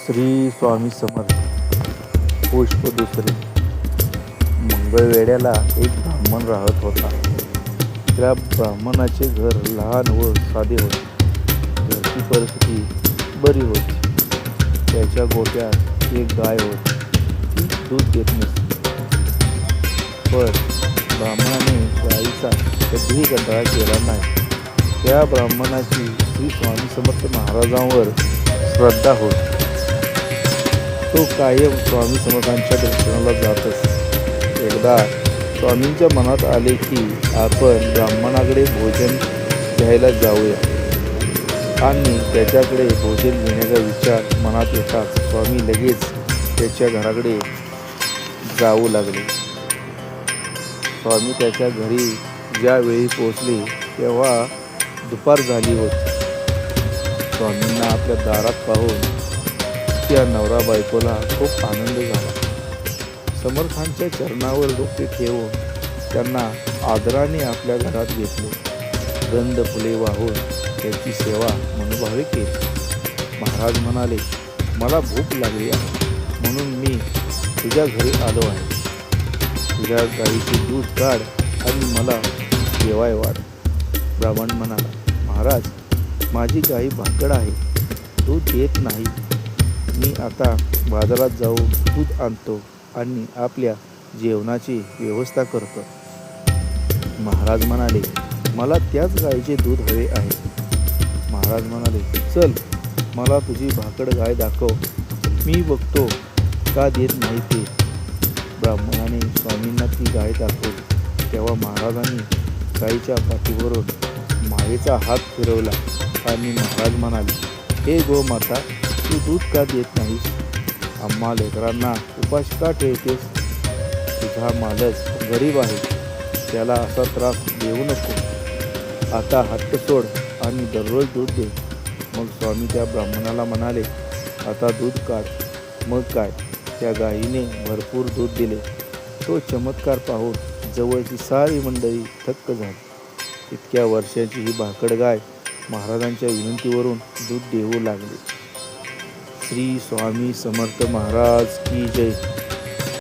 श्री स्वामी समर्थ. पुष्प दुसरे. मंगळवेढ्याला एक ब्राह्मण राहत होता. त्या ब्राह्मणाचे घर लहान व साधे होते. घरची परिस्थिती बरी होती. त्याच्या गोठ्यात एक गाय होती. ती दूध देत नसे. पण ब्राह्मणाने गायीचा कधीही कंटाळा केला नाही. त्या ब्राह्मणाची श्री स्वामी समर्थ महाराजांवर श्रद्धा होती. तो कायम स्वामी समर्थांच्या दर्शनाला जातच. एकदा स्वामींच्या मनात आले की आपण ब्राह्मणाकडे भोजन घ्यायला जाऊया, आणि त्याच्याकडे भोजन घेण्याचा विचार मनात येताच स्वामी लगेच त्याच्या घराकडे जाऊ लागले. स्वामी त्याच्या घरी ज्यावेळी पोहोचले तेव्हा दुपार झाली होती. स्वामींना आपल्या दारात पाहून त्या नवरा बायकोला खूप आनंद झाला. समर्थांच्या चरणावर डोके ठेवून त्यांना आदराने आपल्या घरात घेतले. गंध फुले वाहून त्यांची सेवा मनोभावे केली. महाराज म्हणाले, मला भूक लागली आहे म्हणून मी तुझ्या घरी आलो आहे. तुझ्या गाईचे दूध काढ आणि मला जेवाय वाढ. ब्राह्मण म्हणाला, महाराज, माझी गाई भाकड आहे, दूध देत नाही. मी आता बाजारात जाऊन दूध आणतो आणि आपल्या जेवणाची व्यवस्था करतो. महाराज म्हणाले, मला त्याच गायीचे दूध हवे आहे. महाराज म्हणाले, चल, मला तुझी भाकड गाय दाखव, मी बघतो का देत नाही ते. ब्राह्मणाने स्वामींना ती गाय दाखवली. तेव्हा महाराजांनी गायीच्या पाठीवरून मायेचा हात फिरवला आणि महाराज म्हणाले, हे गोमाता, तू दूध का देत नाहीस? आम्हा लेकरांना उपाशी का ठेवतेस? तुझा मालक गरीब आहे, त्याला असा त्रास देऊ नको. आता हट्ट सोड आणि दररोज दूध दे. मग स्वामी त्या ब्राह्मणाला म्हणाले, आता दूध काढ. मग काय, त्या गायीने भरपूर दूध दिले. तो चमत्कार पाहून जवळची सारी मंडळी थक्क झाली. इतक्या वर्षाची ही भाकड गाय महाराजांच्या विनंतीवरून दूध देऊ लागली. श्री स्वामी समर्थ महाराज की जय.